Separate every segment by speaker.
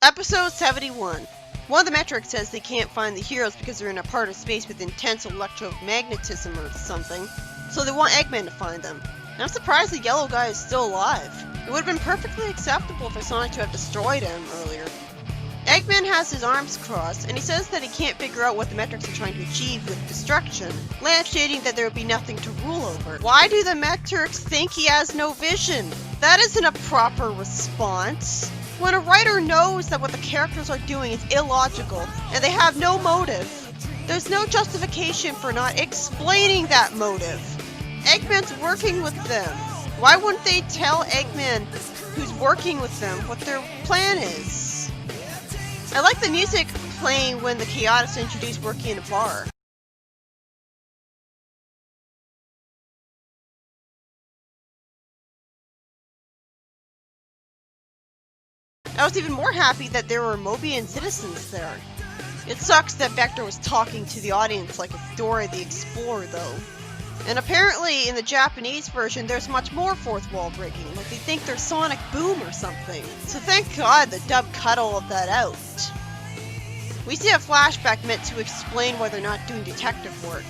Speaker 1: Episode 71. One of the metrics says they can't find the heroes because they're in a part of space with intense electromagnetism or something, so they want Eggman to find them. And I'm surprised the yellow guy is still alive. It would have been perfectly acceptable for Sonic to have destroyed him earlier. Eggman has his arms crossed, and he says that he can't figure out what the metrics are trying to achieve with destruction, stating that there would be nothing to rule over. Why do the metrics think he has no vision? That isn't a proper response. When a writer knows that what the characters are doing is illogical, and they have no motive, there's no justification for not explaining that motive. Eggman's working with them. Why wouldn't they tell Eggman, who's working with them, what their plan is? I like the music playing when the Chaotix introduced working in a bar. I was even more happy that there were Mobian citizens there. It sucks that Vector was talking to the audience like it's Dora the Explorer though. And apparently in the Japanese version there's much more fourth wall breaking, like they think they're Sonic Boom or something. So thank God the dub cut all of that out. We see a flashback meant to explain why they're not doing detective work.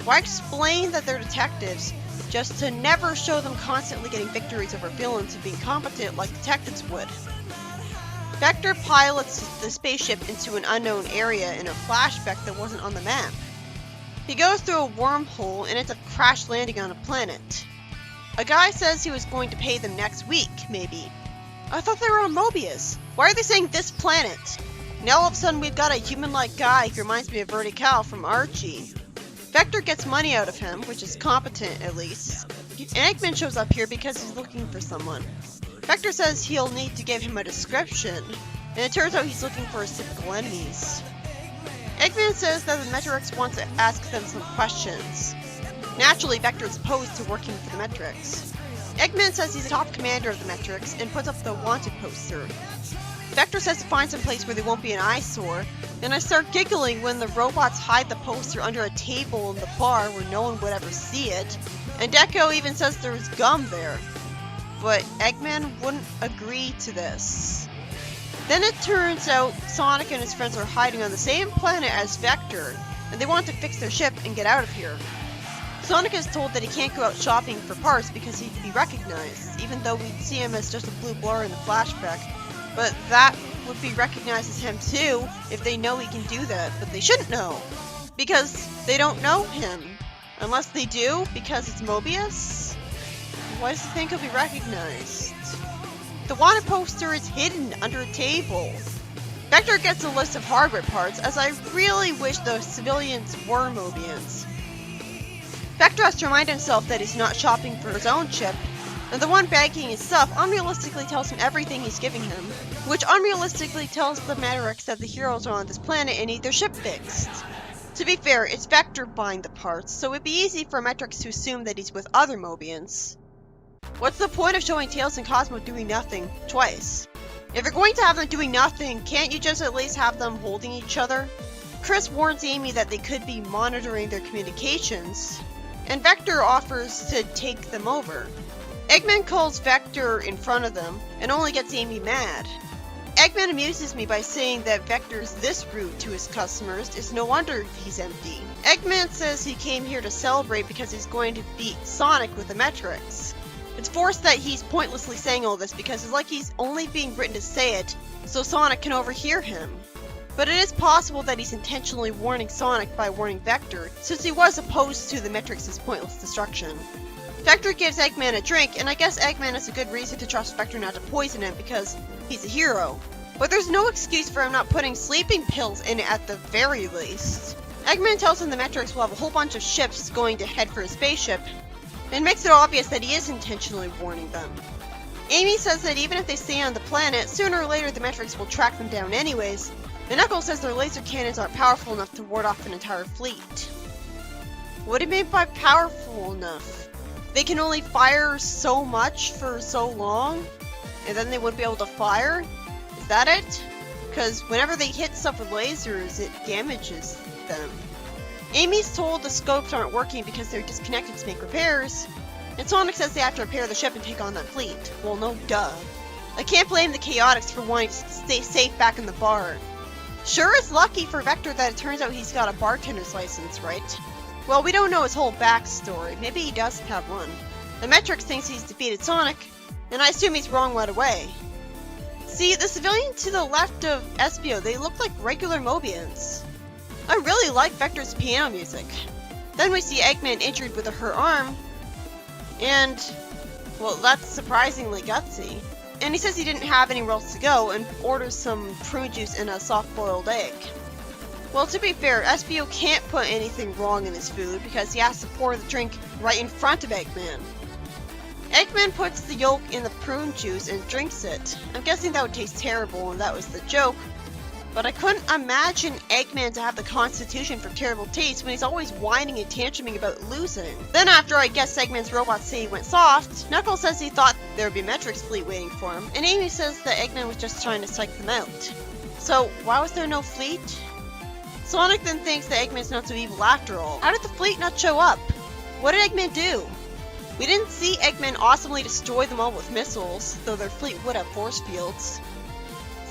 Speaker 1: Why explain that they're detectives just to never show them constantly getting victories over villains and being competent like detectives would? Vector pilots the spaceship into an unknown area in a flashback that wasn't on the map. He goes through a wormhole and ends up crash landing on a planet. A guy says he was going to pay them next week, maybe. I thought they were on Mobius. Why are they saying this planet? Now all of a sudden we've got a human-like guy who reminds me of Vertical from Archie. Vector gets money out of him, which is competent at least. And Eggman shows up here because he's looking for someone. Vector says he'll need to give him a description, and it turns out he's looking for his typical enemies. Eggman says that the Metrics want to ask them some questions. Naturally, Vector is opposed to working for the Metrics. Eggman says he's the top commander of the Metrics and puts up the wanted poster. Vector says to find some place where they won't be an eyesore, and I start giggling when the robots hide the poster under a table in the bar where no one would ever see it, and Deco even says there's gum there. But Eggman wouldn't agree to this. Then it turns out Sonic and his friends are hiding on the same planet as Vector, and they want to fix their ship and get out of here. Sonic is told that he can't go out shopping for parts because he'd be recognized, even though we'd see him as just a blue blur in the flashback. But that would be recognized as him too, if they know he can do that, but they shouldn't know, because they don't know him. Unless they do, because it's Mobius? Why does he think he'll be recognized? The wanted poster is hidden under a table. Vector gets a list of hardware parts, as I really wish those civilians were Mobians. Vector has to remind himself that he's not shopping for his own chip, and the one bagging his stuff unrealistically tells him everything he's giving him, which unrealistically tells the Metrics that the heroes are on this planet and need their ship fixed. To be fair, it's Vector buying the parts, so it'd be easy for Metrics to assume that he's with other Mobians. What's the point of showing Tails and Cosmo doing nothing twice? If you're going to have them doing nothing, can't you just at least have them holding each other? Chris warns Amy that they could be monitoring their communications, and Vector offers to take them over. Eggman calls Vector in front of them, and only gets Amy mad. Eggman amuses me by saying that Vector's this rude to his customers is no wonder he's empty. Eggman says he came here to celebrate because he's going to beat Sonic with the Metrics. It's forced that he's pointlessly saying all this because it's like he's only being written to say it so Sonic can overhear him. But it is possible that he's intentionally warning Sonic by warning Vector, since he was opposed to the Metrics' pointless destruction. Vector gives Eggman a drink, and I guess Eggman has a good reason to trust Vector not to poison him because he's a hero. But there's no excuse for him not putting sleeping pills in it at the very least. Eggman tells him the Metrics will have a whole bunch of ships going to head for his spaceship, and makes it obvious that he is intentionally warning them. Amy says that even if they stay on the planet, sooner or later the Metrics will track them down anyways, and Knuckles says their laser cannons aren't powerful enough to ward off an entire fleet. What do you mean by powerful enough? They can only fire so much for so long, and then they wouldn't be able to fire? Is that it? Because whenever they hit stuff with lasers, it damages them. Amy's told the scopes aren't working because they're disconnected to make repairs, and Sonic says they have to repair the ship and take on that fleet. Well, no duh. I can't blame the Chaotix for wanting to stay safe back in the bar. Sure, it's lucky for Vector that it turns out he's got a bartender's license, right? Well, we don't know his whole backstory. Maybe he does have one. The Metrix thinks he's defeated Sonic, and I assume he's wrong right away. See, the civilian to the left of Espio, they look like regular Mobians. I really like Vector's piano music. Then we see Eggman injured with a hurt arm, and, well, that's surprisingly gutsy. And he says he didn't have anywhere else to go and orders some prune juice and a soft-boiled egg. Well, to be fair, Espio can't put anything wrong in his food because he has to pour the drink right in front of Eggman. Eggman puts the yolk in the prune juice and drinks it. I'm guessing that would taste terrible and that was the joke, but I couldn't imagine Eggman to have the constitution for terrible taste when he's always whining and tantruming about losing. Then after I guess Eggman's robot say went soft, Knuckles says he thought there would be Metrix fleet waiting for him, and Amy says that Eggman was just trying to psych them out. So why was there no fleet? Sonic then thinks that Eggman's not so evil after all. How did the fleet not show up? What did Eggman do? We didn't see Eggman awesomely destroy them all with missiles, though their fleet would have force fields.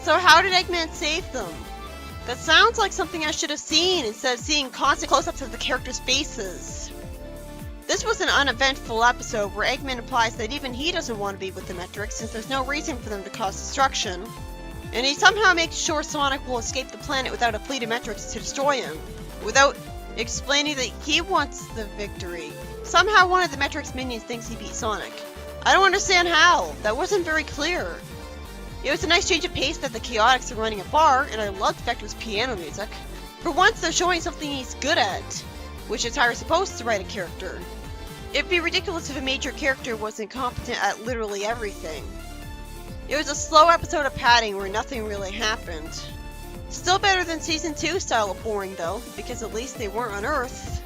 Speaker 1: So how did Eggman save them? That sounds like something I should have seen instead of seeing constant close-ups of the characters' faces. This was an uneventful episode where Eggman implies that even he doesn't want to be with the Metrix since there's no reason for them to cause destruction. And he somehow makes sure Sonic will escape the planet without a fleet of Metrix to destroy him, without explaining that he wants the victory. Somehow one of the Metrix minions thinks he beat Sonic. I don't understand how. That wasn't very clear. It was a nice change of pace that the Chaotix are running a bar, and I loved Vector's piano music. For once, they're showing something he's good at, which is how you're supposed to write a character. It'd be ridiculous if a major character wasn't competent at literally everything. It was a slow episode of padding where nothing really happened. Still better than Season 2 style of boring though, because at least they weren't on Earth.